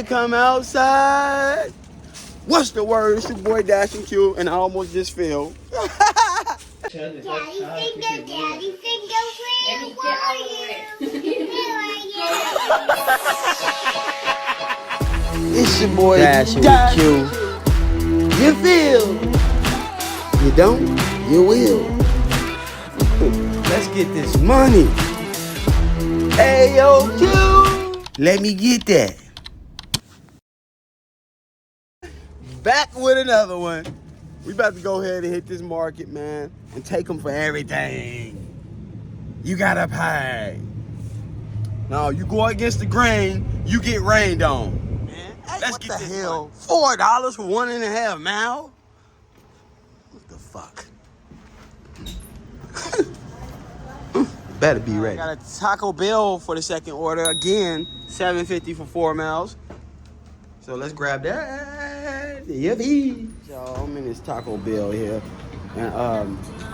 Come outside. What's the word? It's your boy Dashinq, and I almost just fell. Daddy finger, where are you? It's your boy Dashinq. You feel? You don't? You will. Let's get this money. Hey, yo, Q. Let me get that. Back with another one. We about to go ahead and hit this market, man, and take them for everything. You gotta pay. No, you go against the grain, you get rained on. Man, hey, let's get this hell. $4 for 1.5 mile? What the fuck? Better be ready. I got a Taco Bell for the second order. Again, $7.50 for 4 miles. So let's grab that. Yippee. Y'all, I'm in this Taco Bell here. And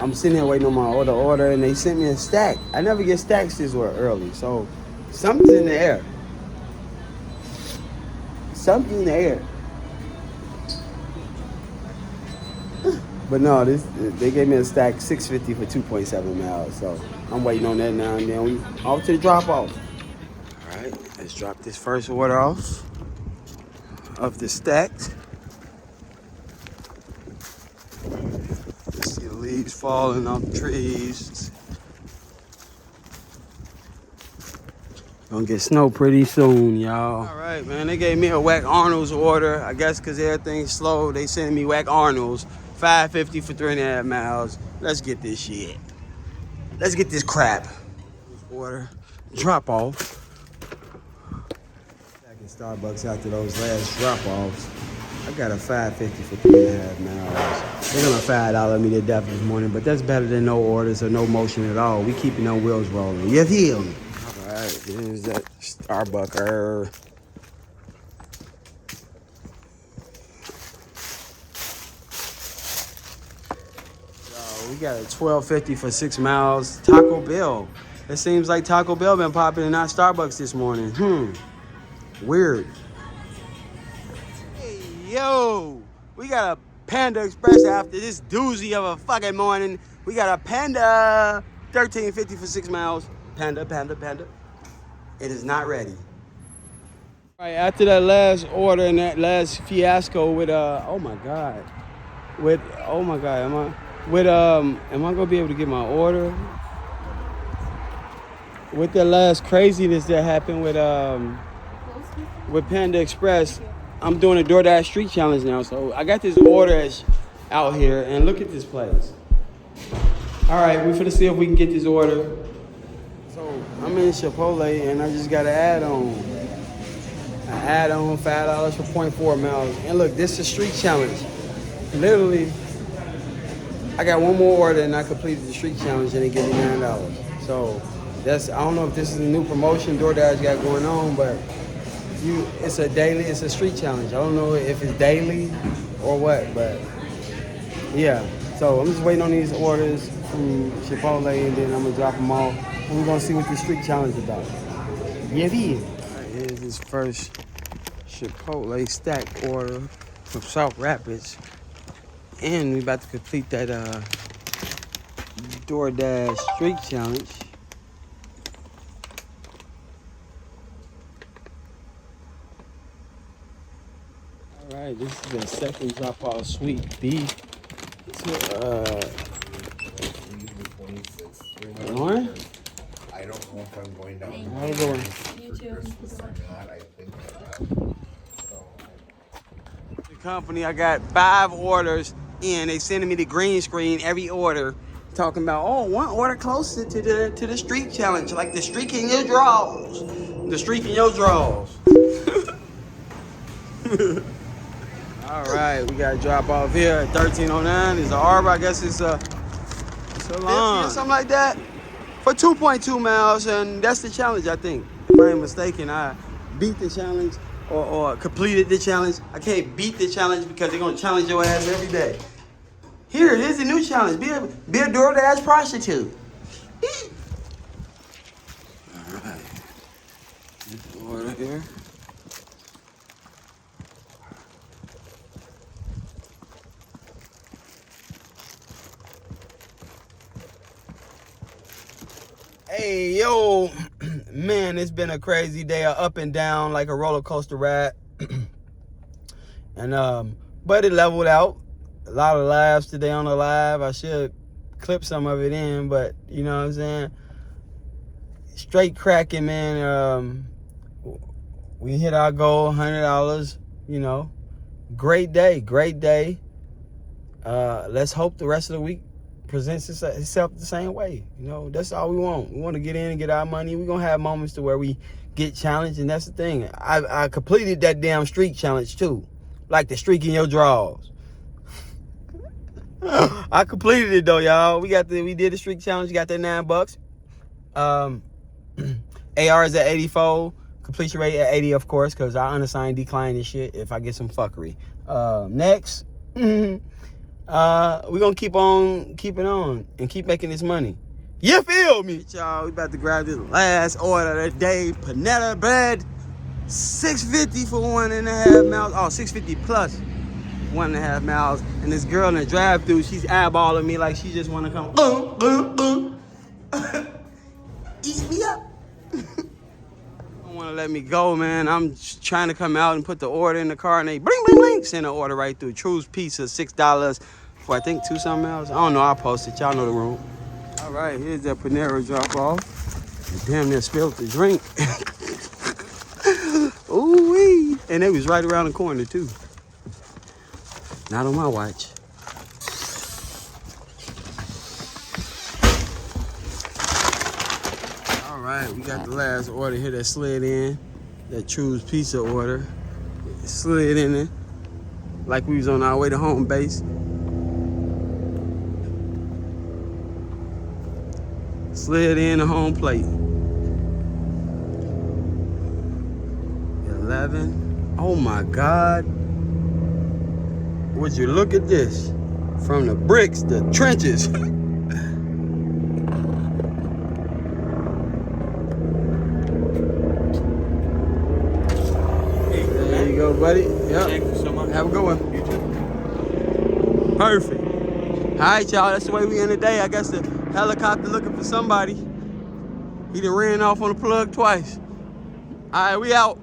I'm sitting here waiting on my order, and they sent me a stack. I never get stacks this early, so something's in the air. Something in the air. But no, they gave me a stack $6.50 for 2.7 miles. So I'm waiting on that now, and then we off to the drop off. All right, let's drop this first order off of the stacks. See the leaves falling off the trees. Gonna get snow pretty soon, y'all. All right, man, they gave me a Whack Arnold's order. I guess because everything's slow, they sending me Whack Arnold's. $5.50 for 3.5 miles. Let's get this shit. Let's get this crap. Order, drop off. Back in Starbucks after those last drop offs. I got a $5.50 for 3.5 miles. They're gonna $5 me to death this morning, but that's better than no orders or no motion at all. We keeping them wheels rolling. You feel me? All right, here's that Starbucker. So we got a $12.50 for 6 miles. Taco Bell. It seems like Taco Bell been popping and not Starbucks this morning. Weird. Yo, we got a Panda Express after this doozy of a fucking morning. We got a Panda, $13.50 for 6 miles. Panda. It is not ready. All right, after that last order and that last fiasco with am I gonna be able to get my order? With the last craziness that happened with Panda Express, I'm doing a Doordash street challenge now, so I got this order out here, and look at this place. All right, we're finna see if we can get this order. So I'm in Chipotle, and I just got an add-on. $5 for 0.4 miles. And look, this is a street challenge. Literally, I got one more order, and I completed the street challenge, and they give me $9. So I don't know if this is a new promotion Doordash got going on, but it's a street challenge. I don't know if it's daily or what, but yeah. So I'm just waiting on these orders from Chipotle, and then I'm gonna drop them off. And we're gonna see what the street challenge is about. Yeah. All right, here's this first Chipotle stack order from South Rapids, and we about to complete that Doordash street challenge. All right, this is the second drop off sweet beef. Lauren? I don't know if I'm going down. How you doing? You too. I think The company, I got 5 orders in. They sending me the green screen every order, talking about one order closer to the street challenge, like the streak in your drawers. The streak in your drawers. All right, we got to drop off here at 1309. It's an Arbor, I guess it's a salon or something like that, for 2.2 miles, and that's the challenge, I think. If I ain't mistaken, I beat the challenge or completed the challenge. I can't beat the challenge because they're gonna challenge your ass every day. Here, it is a new challenge. Be a Doordash prostitute. All right, order here. Hey, yo, man, it's been a crazy day, up and down like a roller coaster ride. But it leveled out. A lot of laughs today on the live. I should clip some of it in, but you know what I'm saying? Straight cracking, man. We hit our goal, $100, you know. Great day. Let's hope the rest of the week presents itself the same way. You know, that's all we want. We want to get in and get our money. We're going to have moments to where we get challenged, and that's the thing. I completed that damn streak challenge, too. Like the streak in your drawers. I completed it, though, y'all. We did the streak challenge. Got that $9. AR is at 84. Completion rate at 80, of course, because I unassigned decline this shit if I get some fuckery. Next. We're gonna keep on keeping on and keep making this money. You feel me? Y'all, we about to grab this last order of the day. Panetta bread. $6.50 for 1.5 miles. Oh, $6.50 plus 1.5 miles. And this girl in the drive-thru, she's eyeballing me like she just wanna come. Eat me up. Don't wanna let me go, man. I'm trying to come out and put the order in the car, and they bling, bling, bling, send the order right through. True's Pizza, $6 for I think 2 something else. I don't know. I'll post it. Y'all know the room. All right, here's that Panera drop off. Damn near spilled the drink. Ooh wee! And it was right around the corner too. Not on my watch. All right, we got the last order here that slid in. That True's Pizza order. It slid in there like we was on our way to home base. Slid in the home plate. 11. Oh my God. Would you look at this? From the bricks, the trenches. There you go, buddy. Yep. Thank you so much. Have a good one. You too. Perfect. All right, y'all. That's the way we end the day. I guess the helicopter looking for somebody. He done ran off on the plug twice. All right, we out.